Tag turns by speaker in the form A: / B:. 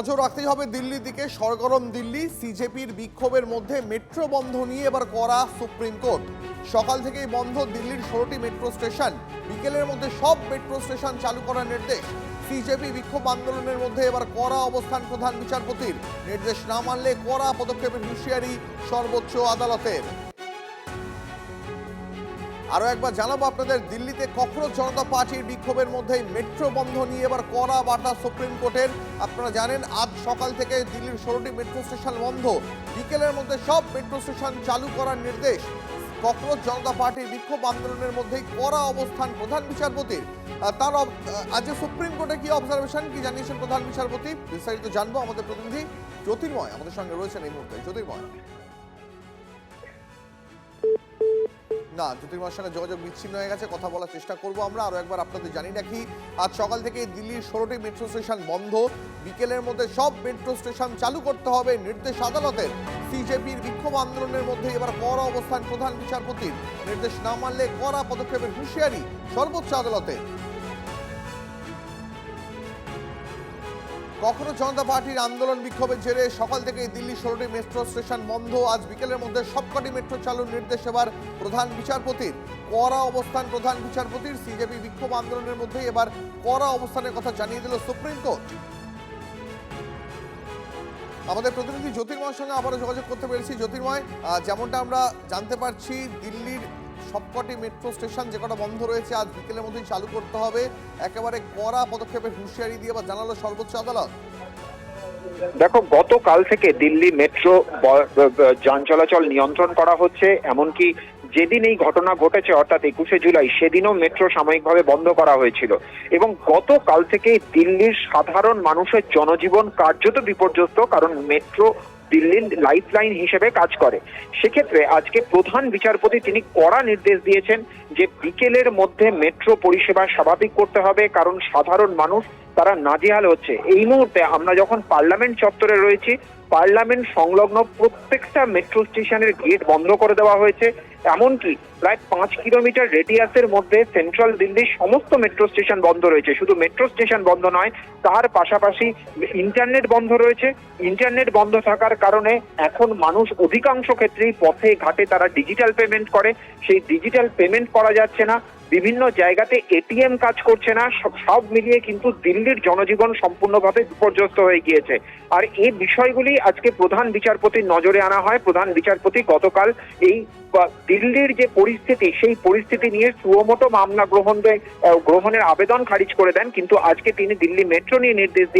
A: নজর রাখতেই হবে দিল্লির দিকে। সরগরম দিল্লি, সিজেপির বিক্ষোভের মধ্যে মেট্রো বন্ধ নিয়ে এবার কড়া সুপ্রিম কোর্ট। সকাল থেকেই বন্ধ দিল্লির 16টি মেট্রো স্টেশন। বিকেলের মধ্যে সব মেট্রো স্টেশন চালু করার নির্দেশ। সিজেপি বিক্ষোভ আন্দোলনের মধ্যে এবার কড়া অবস্থান প্রধান বিচারপতির। নির্দেশ না মানলে কড়া পদক্ষেপের হুঁশিয়ারি সর্বোচ্চ আদালতের। আরো একবার জানাবো আপনাদের, দিল্লিতে ককরোচ জনতা পার্টির বিক্ষোভের মধ্যেই মেট্রো বন্ধ নিয়ে এবার কড়া বার্তা সুপ্রিম কোর্টের। আপনারা জানেন আজ সকাল থেকে দিল্লির 16টি মেট্রো স্টেশন বন্ধ। বিকেলের মধ্যে সব মেট্রো স্টেশন চালু করার নির্দেশ। ককরোচ জনতা পার্টির বিক্ষোভ আন্দোলনের মধ্যেই কড়া অবস্থান প্রধান বিচারপতির। তার আজ সুপ্রিম কোর্টে কি অবজারভেশন, কি জানিয়েছেন প্রধান বিচারপতি, বিস্তারিত জানবো আমাদের প্রতিনিধি জ্যোতির্ময় আমাদের সঙ্গে রয়েছেন এই মুহূর্তে। জ্যোতির্ময়, না জ্যোতির্ময়ের সঙ্গে যোগাযোগ বিচ্ছিন্ন হয়ে গেছে, কথা বলার চেষ্টা করবো আমরা। আরো একবার আপনাদের জানিয়ে রাখি, আজ সকাল থেকে দিল্লির 16টি মেট্রো স্টেশন বন্ধ। বিকেলের মধ্যে সব মেট্রো স্টেশন চালু করতে হবে নির্দেশ আদালতের। সিজেপির বিক্ষোভ আন্দোলনের মধ্যে এবার কড়া অবস্থান প্রধান বিচারপতির। নির্দেশ না মানলে কড়া পদক্ষেপের হুঁশিয়ারি সর্বোচ্চ আদালতের। কখনো জনতা পার্টির আন্দোলন বিক্ষোভের জেরে সকাল থেকে দিল্লি 16টি মেট্রো স্টেশন বন্ধ। আজ বিকেলের মধ্যে সবকটি মেট্রো চালুর নির্দেশ এবার প্রধান বিচারপতির। কড়া অবস্থান প্রধান বিচারপতির। সিজেপি বিক্ষোভ আন্দোলনের মধ্যে এবার কড়া অবস্থানের কথা জানিয়ে দিল সুপ্রিম কোর্ট। আমাদের প্রতিনিধি জ্যোতির্ময়ের সঙ্গে আবারও যোগাযোগ করতে পেরেছি। জ্যোতির্ময়, যেমনটা আমরা জানতে পারছি, দিল্লির সবকটি মেট্রো স্টেশন যে কটা বন্ধ রয়েছে আজ বিকেলের মধ্যেই চালু করতে হবে। একেবারে কড়া পদক্ষেপের হুঁশিয়ারি দিয়ে বা জানালো সর্বোচ্চ আদালত।
B: দেখো, গতকাল থেকে দিল্লি মেট্রো যান চলাচল নিয়ন্ত্রণ করা হচ্ছে। এমনকি যেদিন এই ঘটনা ঘটেছে অর্থাৎ 21শে জুলাই, সেদিনও মেট্রো সাময়িকভাবে বন্ধ করা হয়েছিল। এবং গতকাল থেকে দিল্লির সাধারণ মানুষের জনজীবন কার্যত বিপর্যস্ত, কারণ মেট্রো দিল্লির লাইফ লাইন হিসেবে কাজ করে। সেক্ষেত্রে আজকে প্রধান বিচারপতি তিনি কড়া নির্দেশ দিয়েছেন যে বিকেলের মধ্যে মেট্রো পরিষেবা স্বাভাবিক করতে হবে, কারণ সাধারণ মানুষ তারা নাজেহাল হচ্ছে। এই মুহূর্তে আমরা যখন পার্লামেন্ট চত্বরে রয়েছি, পার্লামেন্ট সংলগ্ন প্রত্যেকটা মেট্রো স্টেশনের গেট বন্ধ করে দেওয়া হয়েছে। এমনকি প্রায় 5 কিলোমিটার রেডিয়াসের মধ্যে সেন্ট্রাল দিল্লির সমস্ত মেট্রো স্টেশন বন্ধ রয়েছে। শুধু মেট্রো স্টেশন বন্ধ নয়, তার পাশাপাশি ইন্টারনেট বন্ধ রয়েছে। ইন্টারনেট বন্ধ থাকার কারণে এখন মানুষ অধিকাংশ ক্ষেত্রেই পথে ঘাটে তারা ডিজিটাল পেমেন্ট করে। সেই ডিজিটাল পেমেন্ট করা যাচ্ছে না, বিভিন্ন জায়গাতে এটিএম কাজ করছে না। সব মিলিয়ে কিন্তু দিল্লির জনজীবন সম্পূর্ণভাবে বিপর্যস্ত হয়ে গিয়েছে। আর এই বিষয়গুলি আজকে প্রধান বিচারপতির নজরে আনা হয়। প্রধান বিচারপতি গতকাল এই দিল্লির যে পরিস্থিতি, সেই পরিস্থিতি নিয়ে সুমোটো মামলা গ্রহণের আবেদন খারিজ করে দেন। কিন্তু আজকে তিনি দিল্লি মেট্রো নিয়ে নির্দেশ দিয়ে